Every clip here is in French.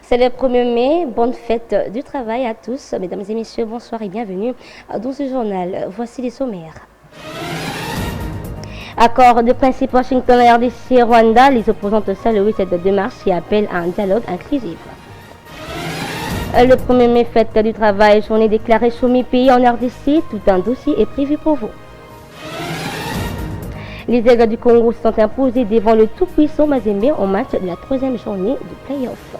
C'est le 1er mai. Bonne fête du travail à tous. Mesdames et messieurs, bonsoir et bienvenue dans ce journal. Voici les sommaires. Accord de principe Washington et RDC Rwanda. Les opposantes saluent cette démarche et appellent à un dialogue inclusif. Le 1er mai, fête du travail, journée déclarée sur mes pays en RDC. Tout un dossier est prévu pour vous. Les Aigles du Congo se sont imposés devant le tout-puissant Mazembe en match de la 3e journée du play-off.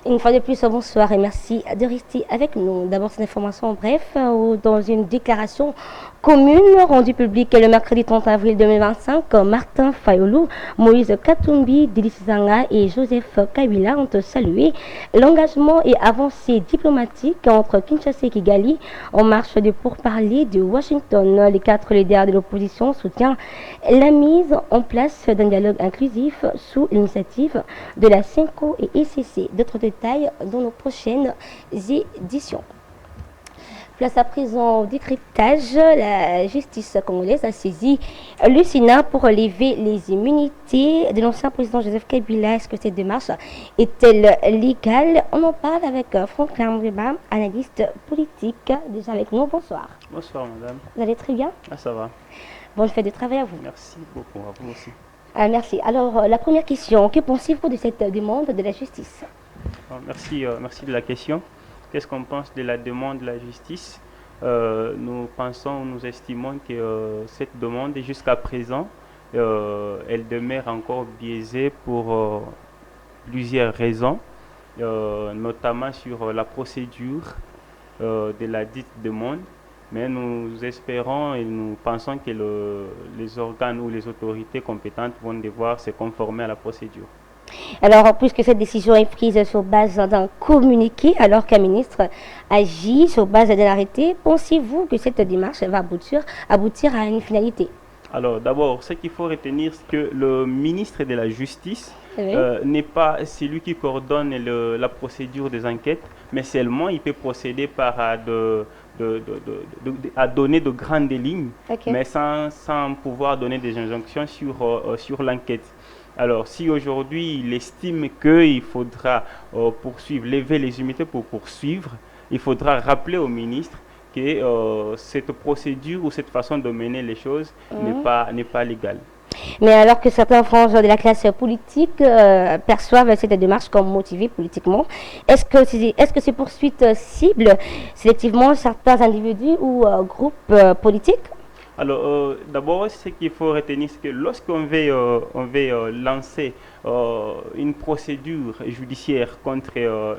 Une fois de plus, bonsoir et merci de rester avec nous. D'abord, cette information en bref, dans une déclaration commune rendue publique le mercredi 30 avril 2025, Martin Fayulu, Moïse Katumbi, Dili Sanga et Joseph Kabila ont salué l'engagement et avancée diplomatique entre Kinshasa et Kigali en marche de pourparlers de Washington. Les 4 leaders de l'opposition soutiennent la mise en place d'un dialogue inclusif sous l'initiative de la CENCO et ECC. D'autres détails dans nos prochaines éditions. Place à présent au décryptage. La justice congolaise a saisi le Sénat pour lever les immunités de l'ancien président Joseph Kabila. Est-ce que cette démarche est-elle légale? On en parle avec Franklin Mbeba, analyste politique, déjà avec nous. Bonsoir. Bonsoir madame. Vous allez très bien? Ah, ça va. Bonne fête de travail à vous. Merci beaucoup, à vous aussi. Merci. Alors, la première question, que pensez-vous de cette demande de la justice? Merci de la question. Qu'est-ce qu'on pense de la demande de la justice? Nous estimons que cette demande, jusqu'à présent, elle demeure encore biaisée pour plusieurs raisons, notamment sur la procédure de la dite demande. Mais nous espérons et nous pensons que les organes ou les autorités compétentes vont devoir se conformer à la procédure. Alors, puisque cette décision est prise sur base d'un communiqué, alors qu'un ministre agit sur base d'un arrêté, pensez-vous que cette démarche va aboutir à une finalité? Alors, d'abord, ce qu'il faut retenir, c'est que le ministre de la Justice Oui. n'est pas celui qui coordonne la procédure des enquêtes, mais seulement il peut procéder à donner de grandes lignes, Okay. mais sans pouvoir donner des injonctions sur l'enquête. Alors, si aujourd'hui il estime qu'il faudra poursuivre, lever les immunités pour poursuivre, il faudra rappeler au ministre que cette procédure ou cette façon de mener les choses n'est pas légale. Mais alors que certains franges de la classe politique perçoivent cette démarche comme motivée politiquement, est-ce que ces poursuites ciblent sélectivement certains individus ou groupes politiques? Alors, d'abord, ce qu'il faut retenir, c'est que lorsqu'on veut lancer une procédure judiciaire contre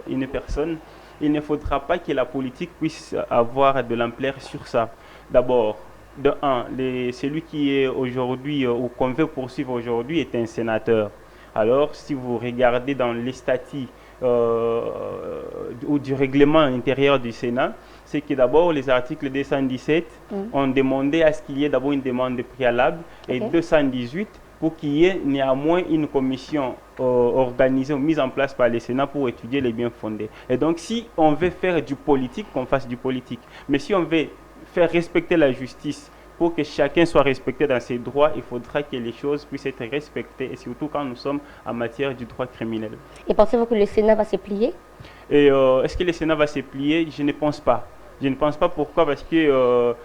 une personne, il ne faudra pas que la politique puisse avoir de l'ampleur sur ça. D'abord, de un, celui qui est aujourd'hui ou qu'on veut poursuivre aujourd'hui est un sénateur. Alors, si vous regardez dans les statuts ou du règlement intérieur du Sénat, c'est que d'abord les articles 217 ont demandé à ce qu'il y ait d'abord une demande préalable et 218 pour qu'il y ait néanmoins une commission organisée ou mise en place par le Sénat pour étudier les biens fondés. Et donc si on veut faire du politique, qu'on fasse du politique. Mais si on veut faire respecter la justice pour que chacun soit respecté dans ses droits, il faudra que les choses puissent être respectées, et surtout quand nous sommes en matière du droit criminel. Et pensez-vous que le Sénat va se plier? Et est-ce que le Sénat va se plier? Je ne pense pas. Je ne pense pas. Pourquoi? Parce que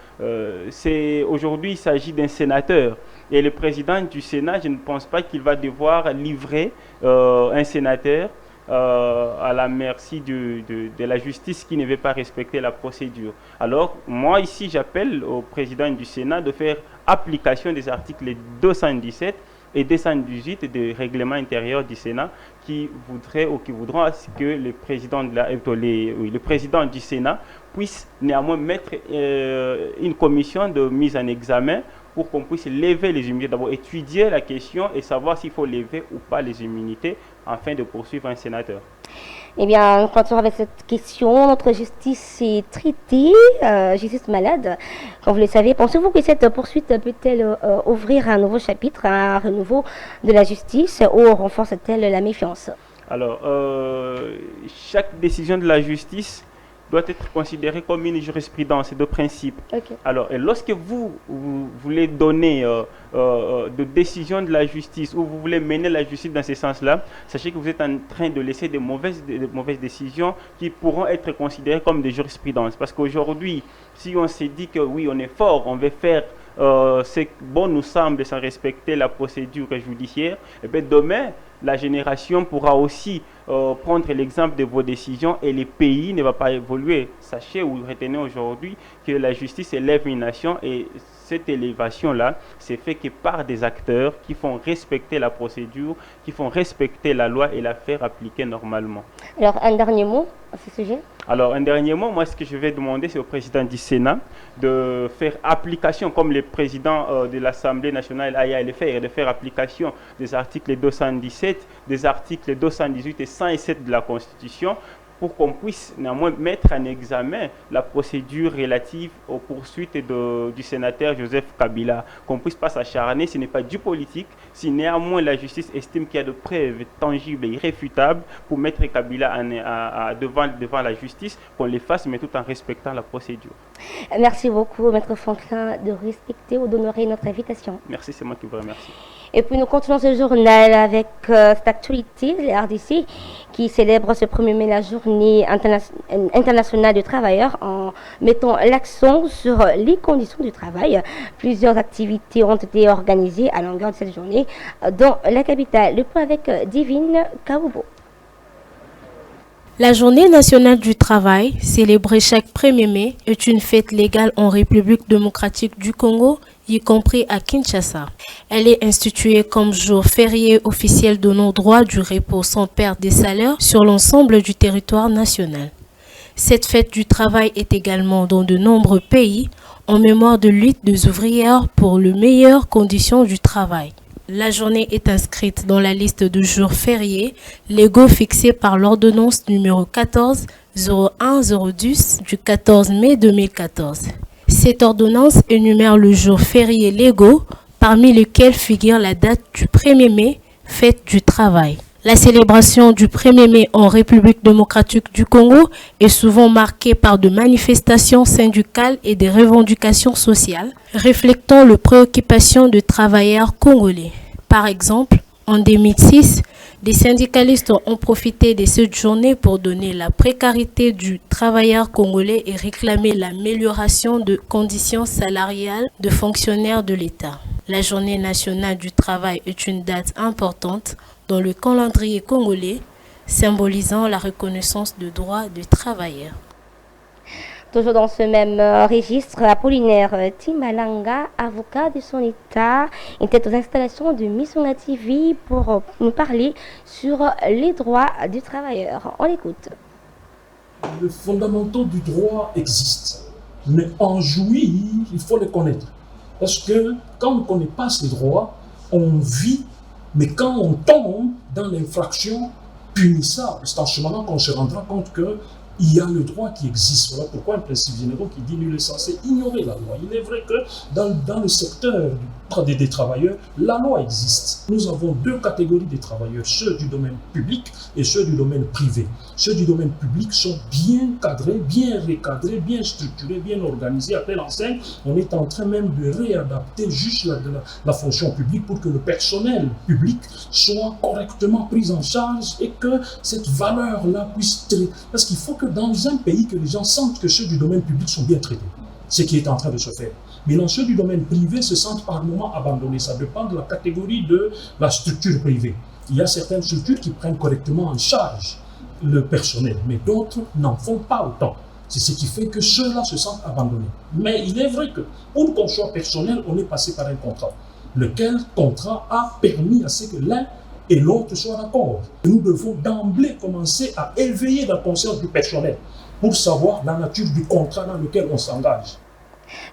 aujourd'hui, il s'agit d'un sénateur. Et le président du Sénat, je ne pense pas qu'il va devoir livrer un sénateur à la merci de la justice qui ne veut pas respecter la procédure. Alors, moi ici, j'appelle au président du Sénat de faire application des articles 217 et 218 du règlement intérieur du Sénat qui voudront que le président du Sénat puisse néanmoins mettre une commission de mise en examen pour qu'on puisse lever les immunités. D'abord, étudier la question et savoir s'il faut lever ou pas les immunités afin de poursuivre un sénateur. Eh bien, continuons avec cette question. Notre justice est traitée, justice malade. Comme vous le savez, pensez-vous que cette poursuite peut-elle ouvrir un nouveau chapitre, un renouveau de la justice, ou renforce-t-elle la méfiance? Alors, chaque décision de la justice doit être considéré comme une jurisprudence de principe. Ok. Alors, et lorsque vous voulez donner de décision de la justice ou vous voulez mener la justice dans ce sens-là, sachez que vous êtes en train de laisser de mauvaises décisions qui pourront être considérées comme des jurisprudences. Parce qu'aujourd'hui, si on s'est dit que oui, on est fort, on veut faire ce que bon nous semble sans respecter la procédure judiciaire, et bien demain, la génération pourra aussi prendre l'exemple de vos décisions et le pays ne va pas évoluer. Sachez ou retenez aujourd'hui que la justice élève une nation et cette élévation-là, c'est fait que par des acteurs qui font respecter la procédure, qui font respecter la loi et la faire appliquer normalement. Alors, un dernier mot à ce sujet? Alors, un dernier mot, moi, ce que je vais demander, c'est au président du Sénat de faire application, comme le président de l'Assemblée nationale a le faire, de faire application des articles 217, des articles 218 et 107 de la Constitution, pour qu'on puisse néanmoins mettre en examen la procédure relative aux poursuites du sénateur Joseph Kabila. Qu'on ne puisse pas s'acharner, ce n'est pas du politique, si néanmoins la justice estime qu'il y a de preuves tangibles et irréfutables pour mettre Kabila devant la justice, qu'on les fasse, mais tout en respectant la procédure. Merci beaucoup, Maître Franklin, de respecter ou d'honorer notre invitation. Merci, c'est moi qui vous remercie. Et puis nous continuons ce journal avec cette actualité, les RDC qui célèbre ce 1er mai la journée internationale du travailleur en mettant l'accent sur les conditions du travail. Plusieurs activités ont été organisées à longueur de cette journée dans la capitale. Le point avec Divine Kaoubo. La journée nationale du travail, célébrée chaque 1er mai, est une fête légale en République démocratique du Congo, y compris à Kinshasa. Elle est instituée comme jour férié officiel donnant droit du repos sans perte des salaires sur l'ensemble du territoire national. Cette fête du travail est également dans de nombreux pays en mémoire de lutte des ouvrières pour les meilleures conditions du travail. La journée est inscrite dans la liste de jours fériés légaux fixés par l'ordonnance numéro 14-01-010 du 14 mai 2014. Cette ordonnance énumère le jour férié légaux, parmi lesquels figure la date du 1er mai, fête du travail. La célébration du 1er mai en République démocratique du Congo est souvent marquée par de manifestations syndicales et des revendications sociales, reflétant les préoccupations de travailleurs congolais. Par exemple, en 2006, des syndicalistes ont profité de cette journée pour donner la précarité du travailleur congolais et réclamer l'amélioration de conditions salariales de fonctionnaires de l'État. La journée nationale du travail est une date importante dans le calendrier congolais, symbolisant la reconnaissance de droits des travailleurs. Toujours dans ce même registre, Apollinaire Timalanga, avocat de son État, était aux installations de Mission TV pour nous parler sur les droits du travailleur. On écoute. Les fondamentaux du droit existent, mais en jouir, il faut les connaître. Parce que quand on ne connaît pas ces droits, on vit, mais quand on tombe dans l'infraction punissable, c'est en ce moment qu'on se rendra compte que il y a le droit qui existe. Voilà pourquoi un principe général qui dit nul est censé ignorer la loi. Il est vrai que dans le secteur des travailleurs, la loi existe. Nous avons deux catégories de travailleurs, ceux du domaine public et ceux du domaine privé. Ceux du domaine public sont bien cadrés, bien recadrés, bien structurés, bien organisés. À telle enseigne, on est en train même de réadapter juste la fonction publique pour que le personnel public soit correctement pris en charge et que cette valeur-là puisse... Parce qu'il faut que dans un pays, que les gens sentent que ceux du domaine public sont bien traités. Ce qui est en train de se faire. Mais dans ceux du domaine privé se sentent par moments abandonnés. Ça dépend de la catégorie de la structure privée. Il y a certaines structures qui prennent correctement en charge le personnel, mais d'autres n'en font pas autant. C'est ce qui fait que ceux-là se sentent abandonnés. Mais il est vrai que pour qu'on soit personnel, on est passé par un contrat. Lequel contrat a permis à ce que l'un et l'autre soient d'accord. Nous devons d'emblée commencer à éveiller la conscience du personnel pour savoir la nature du contrat dans lequel on s'engage.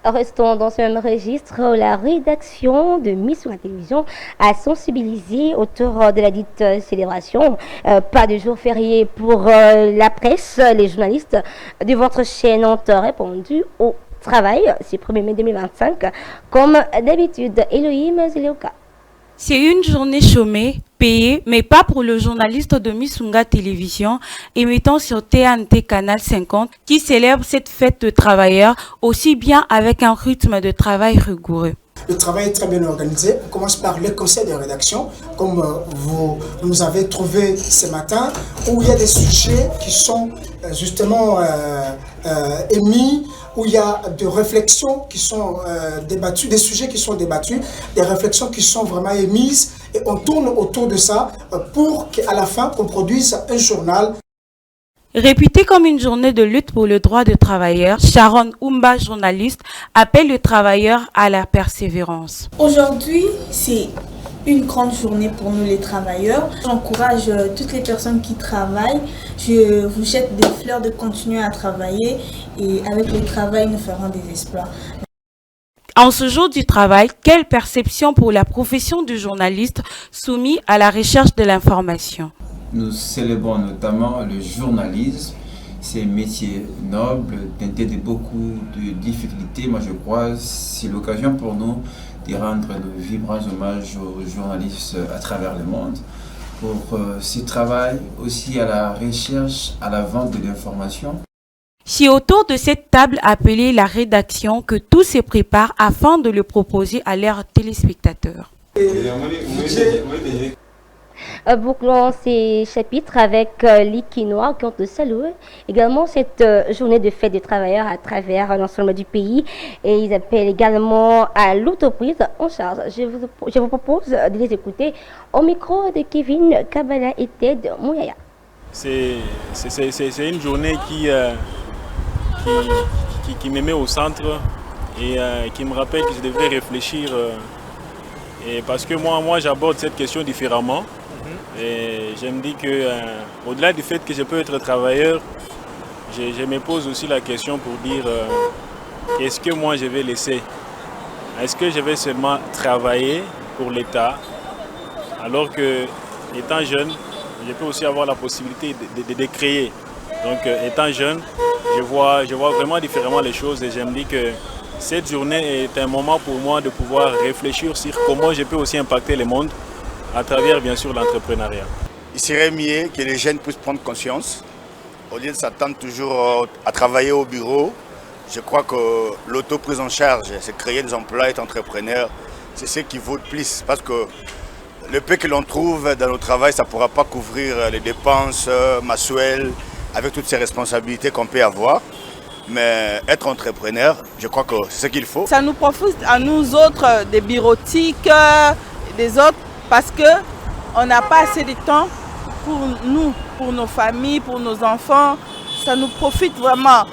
Restons dans ce même registre. La rédaction de Mission à la télévision a sensibilisé autour de la dite célébration. Pas de jour férié pour la presse. Les journalistes de votre chaîne ont répondu au travail ce 1er mai 2025. Comme d'habitude, Elohim Zéléoka. C'est une journée chômée payé, mais pas pour le journaliste de Misunga Télévision, émettant sur TNT Canal 50, qui célèbre cette fête de travailleurs aussi bien avec un rythme de travail rigoureux. Le travail est très bien organisé. On commence par le conseil de rédaction, comme vous nous avez trouvé ce matin, où il y a des sujets qui sont justement émis, où il y a des réflexions qui sont débattues, des sujets qui sont débattus, des réflexions qui sont vraiment émises, et on tourne autour de ça pour qu'à la fin, on produise un journal. Réputée comme une journée de lutte pour le droit des travailleurs, Sharon Oumba, journaliste, appelle les travailleurs à la persévérance. Aujourd'hui, c'est une grande journée pour nous les travailleurs. J'encourage toutes les personnes qui travaillent. Je vous jette des fleurs de continuer à travailler et avec le travail, nous ferons des exploits. En ce jour du travail, quelle perception pour la profession du journaliste soumis à la recherche de l'information? Nous célébrons notamment le journalisme, c'est un métier noble, teinté de beaucoup de difficultés. Moi je crois que c'est l'occasion pour nous de rendre de vibrants hommages aux journalistes à travers le monde pour ce travail aussi à la recherche, à la vente de l'information. C'est autour de cette table appelée la rédaction que tout se prépare afin de le proposer à leurs téléspectateurs. Bouclons ces chapitres avec les Quinois qui ont salué également cette journée de fête des travailleurs à travers l'ensemble du pays, et ils appellent également à l'entreprise en charge. Je vous propose de les écouter au micro de Kevin Kabala et Ted Mouyaya. C'est une journée qui me met au centre et qui me rappelle que je devrais réfléchir et parce que moi j'aborde cette question différemment. Et je me dis que au-delà du fait que je peux être travailleur, je me pose aussi la question pour dire qu'est-ce que moi je vais laisser? Est-ce que je vais seulement travailler pour l'État alors que, étant jeune, je peux aussi avoir la possibilité de créer. Donc étant jeune, je vois vraiment différemment les choses et je me dis que cette journée est un moment pour moi de pouvoir réfléchir sur comment je peux aussi impacter le monde à travers bien sûr l'entrepreneuriat. Il serait mieux que les jeunes puissent prendre conscience, au lieu de s'attendre toujours à travailler au bureau. Je crois que l'auto-prise en charge, c'est créer des emplois, être entrepreneur, c'est ce qui vaut le plus. Parce que le peu que l'on trouve dans le travail, ça ne pourra pas couvrir les dépenses mensuelles avec toutes ces responsabilités qu'on peut avoir. Mais être entrepreneur, je crois que c'est ce qu'il faut. Ça nous profite à nous autres, des bureautiques, des autres, parce qu'on n'a pas assez de temps pour nous, pour nos familles, pour nos enfants. Ça nous profite vraiment.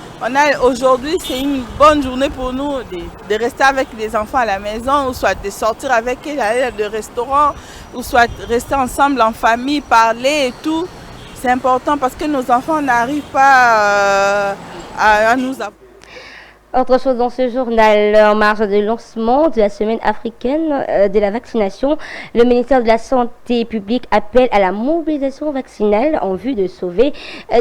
Aujourd'hui, c'est une bonne journée pour nous de rester avec les enfants à la maison, ou soit de sortir avec eux, aller au restaurant, ou soit rester ensemble en famille, parler et tout. C'est important parce que nos enfants n'arrivent pas à nous apprendre. Autre chose dans ce journal, en marge du lancement de la semaine africaine de la vaccination, le ministère de la Santé publique appelle à la mobilisation vaccinale en vue de sauver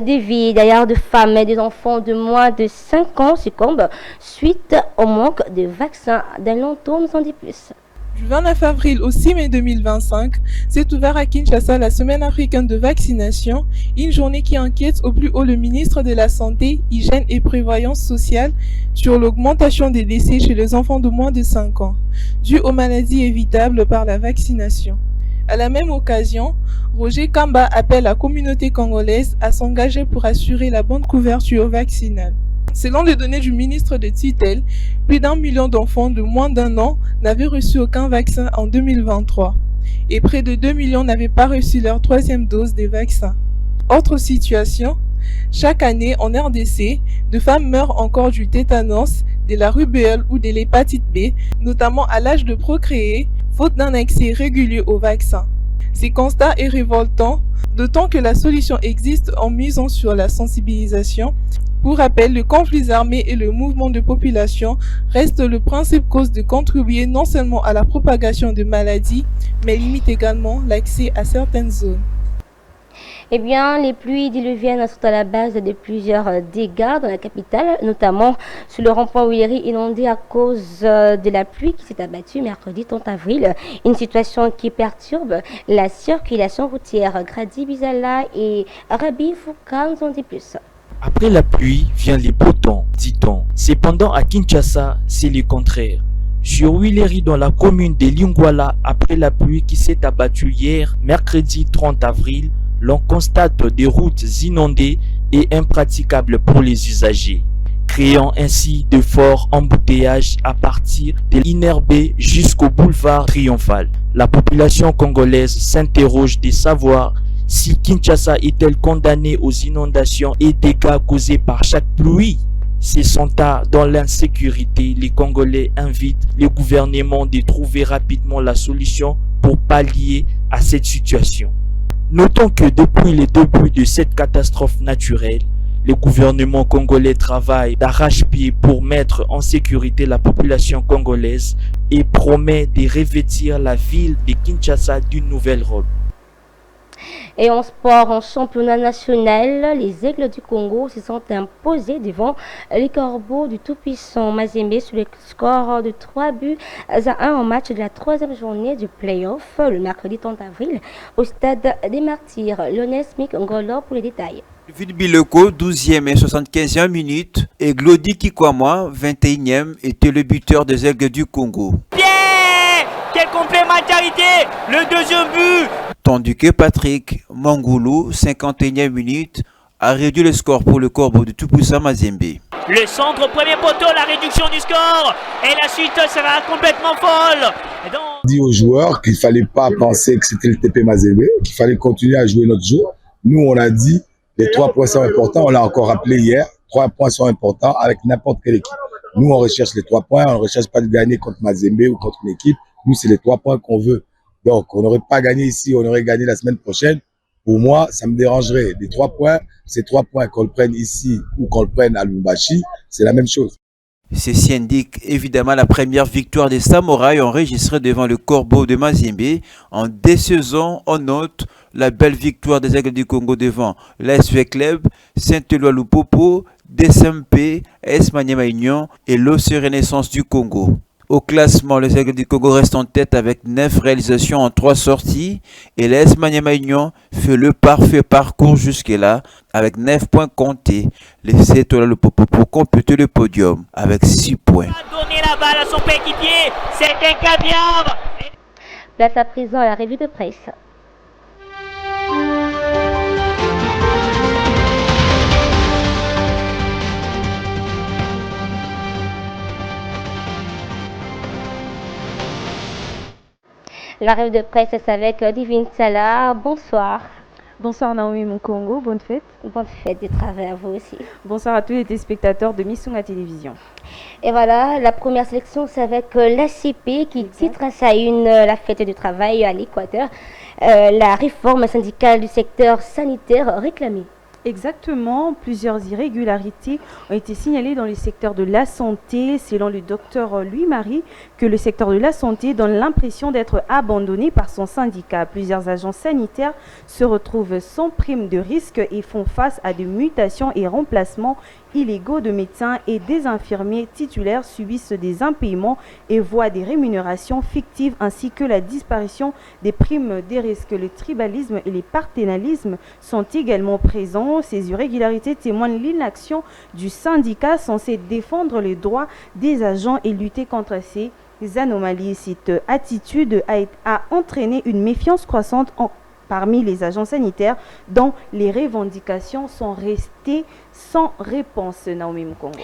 des vies. D'ailleurs, de femmes et des enfants de moins de 5 ans succombent suite au manque de vaccins. D'un long tour, nous en dit plus. Du 29 avril au 6 mai 2025, s'est ouvert à Kinshasa la semaine africaine de vaccination, une journée qui inquiète au plus haut le ministre de la Santé, Hygiène et Prévoyance sociale sur l'augmentation des décès chez les enfants de moins de 5 ans, due aux maladies évitables par la vaccination. À la même occasion, Roger Kamba appelle la communauté congolaise à s'engager pour assurer la bonne couverture vaccinale. Selon les données du ministre de tutelle, plus d'1 million d'enfants de moins d'1 an n'avaient reçu aucun vaccin en 2023 et près de 2 millions n'avaient pas reçu leur 3e dose des vaccins. Autre situation, chaque année en RDC, de femmes meurent encore du tétanos, de la rubéole ou de l'hépatite B, notamment à l'âge de procréer, faute d'un accès régulier au vaccin. Ces constats est révoltant, d'autant que la solution existe en misant sur la sensibilisation. Pour rappel, le conflit armé et le mouvement de population restent le principe cause de contribuer non seulement à la propagation de maladies, mais limite également l'accès à certaines zones. Eh bien, les pluies diluviennes sont à la base de plusieurs dégâts dans la capitale, notamment sur le rond-point Willery inondé à cause de la pluie qui s'est abattue mercredi 30 avril. Une situation qui perturbe la circulation routière. Grady Bizala et Rabi Fouka nous en dit plus. Après la pluie vient les beaux temps, dit-on. Cependant, à Kinshasa, c'est le contraire. Sur Willery, dans la commune de Lingwala, après la pluie qui s'est abattue hier, mercredi 30 avril, l'on constate des routes inondées et impraticables pour les usagers, créant ainsi de forts embouteillages à partir de l'Inerbé jusqu'au boulevard Triomphal. La population congolaise s'interroge de savoir si Kinshasa est-elle condamnée aux inondations et dégâts causés par chaque pluie. Se sentant dans l'insécurité, les Congolais invitent le gouvernement de trouver rapidement la solution pour pallier à cette situation. Notons que depuis le début de cette catastrophe naturelle, le gouvernement congolais travaille d'arrache-pied pour mettre en sécurité la population congolaise et promet de revêtir la ville de Kinshasa d'une nouvelle robe. Et en sport, en championnat national, les Aigles du Congo se sont imposés devant les Corbeaux du tout-puissant Mazembe sur le score de 3-1 en match de la troisième journée du play-off le mercredi 30 avril au stade des Martyrs. Lionel Smith Ngolo pour les détails. David Biloko, 12e et 75e minute, et Glody Kikwama, 21e, était le buteur des Aigles du Congo. Quelle complémentarité! Le deuxième but! Tandis que Patrick Mangoulou, 51e minute, a réduit le score pour le Corbeau de tout-puissant Mazembe. Le centre au premier poteau, la réduction du score, et la suite sera complètement folle. Dit aux joueurs qu'il ne fallait pas penser que c'était le TP Mazembe, qu'il fallait continuer à jouer notre jeu. Nous, on a dit les 3 points sont importants, on l'a encore rappelé hier, 3 points sont importants avec n'importe quelle équipe. Nous, on recherche les 3 points, on ne recherche pas de gagner contre Mazembe ou contre une équipe. Nous, c'est les 3 points qu'on veut. Donc, on n'aurait pas gagné ici, on aurait gagné la semaine prochaine. Pour moi, ça me dérangerait. Les 3 points, c'est 3 points qu'on le prenne ici ou qu'on le prenne à Lubumbashi, c'est la même chose. Ceci indique évidemment la première victoire des Samouraïs enregistrée devant le Corbeau de Mazembe. En désaison, on note la belle victoire des Aigles du Congo devant l'ASV Club, Saint-Éloi Lupopo, DSMP, AS Maniema Union et l'OC Renaissance du Congo. Au classement, les Aigles du Congo restent en tête avec 9 réalisations en 3 sorties et l'AS Maniema Union fait le parfait parcours jusque-là avec 9 points comptés. Les Saint-Éloi Lupopo pour compléter le podium avec 6 points. Donner la balle à son coéquipier, c'est un caviar. Place à présent à la revue de presse. La revue de presse, c'est avec Divine Salah. Bonsoir. Bonsoir Naomi Mukongo, bonne fête. Bonne fête de travail à vous aussi. Bonsoir à tous les téléspectateurs de Missunga Télévision. Et voilà, la première sélection, c'est avec l'ACP qui titre à sa une la fête du travail à l'Équateur. La réforme syndicale du secteur sanitaire réclamée. Exactement, plusieurs irrégularités ont été signalées dans le secteur de la santé. Selon le docteur Louis-Marie, que le secteur de la santé donne l'impression d'être abandonné par son syndicat. Plusieurs agents sanitaires se retrouvent sans prime de risque et font face à des mutations et remplacements illégaux de médecins, et des infirmiers titulaires subissent des impayements et voient des rémunérations fictives, ainsi que la disparition des primes des risques. Le tribalisme et les partenarialismes sont également présents. Ces irrégularités témoignent l'inaction du syndicat censé défendre les droits des agents et lutter contre ces anomalies. Cette attitude a entraîné une méfiance croissante parmi les agents sanitaires dont les revendications sont restées sans réponse. Naomi Mukongo.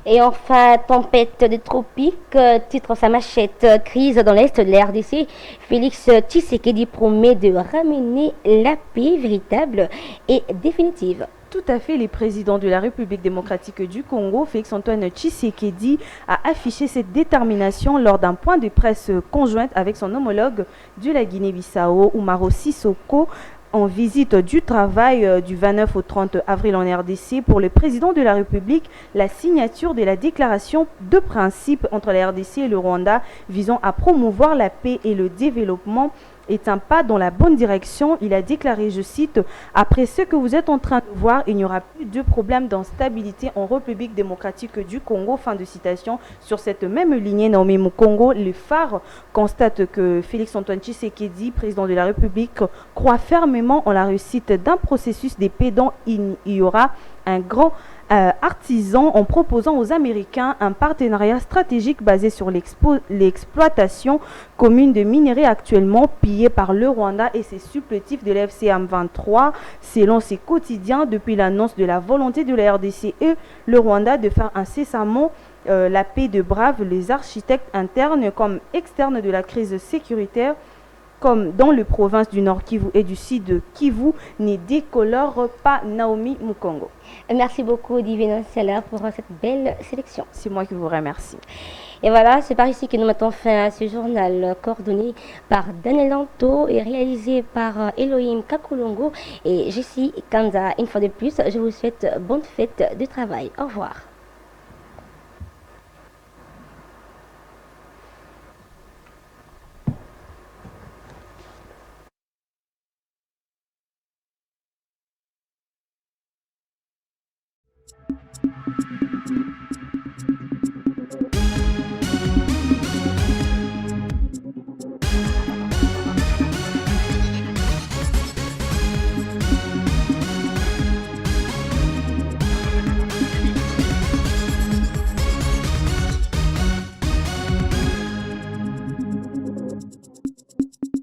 Et enfin, tempête des tropiques, titre sa machette, crise dans l'Est de la RDC. Félix Tshisekedi promet de ramener la paix véritable et définitive. Tout à fait, le président de la République démocratique du Congo, Félix-Antoine Tshisekedi, a affiché cette détermination lors d'un point de presse conjointe avec son homologue de la Guinée-Bissau, Umaro Sissoko, en visite du travail du 29 au 30 avril en RDC. Pour le président de la République, la signature de la déclaration de principe entre la RDC et le Rwanda visant à promouvoir la paix et le développement est un pas dans la bonne direction. Il a déclaré, je cite, « Après ce que vous êtes en train de voir, il n'y aura plus de problème d'instabilité en République démocratique du Congo. » Fin de citation. Sur cette même lignée, Naomi Mukongo, le phare, constate que Félix-Antoine Tshisekedi, président de la République, croit fermement en la réussite d'un processus de paix dont il y aura un grand artisan en proposant aux Américains un partenariat stratégique basé sur l'exploitation commune de minerais actuellement pillés par le Rwanda et ses supplétifs de l'FCM 23. Selon ses quotidiens, depuis l'annonce de la volonté de la RDC et le Rwanda de faire incessamment la paix de brave, les architectes internes comme externes de la crise sécuritaire, comme dans les provinces du Nord Kivu et du Sud Kivu, ne décolore pas. Naomi Mukongo. Merci beaucoup, Divina Sala, pour cette belle sélection. C'est moi qui vous remercie. Et voilà, c'est par ici que nous mettons fin à ce journal coordonné par Daniel Lanto et réalisé par Elohim Kakulongo et Jessie Kanza. Une fois de plus, je vous souhaite bonne fête de travail. Au revoir. Thank you.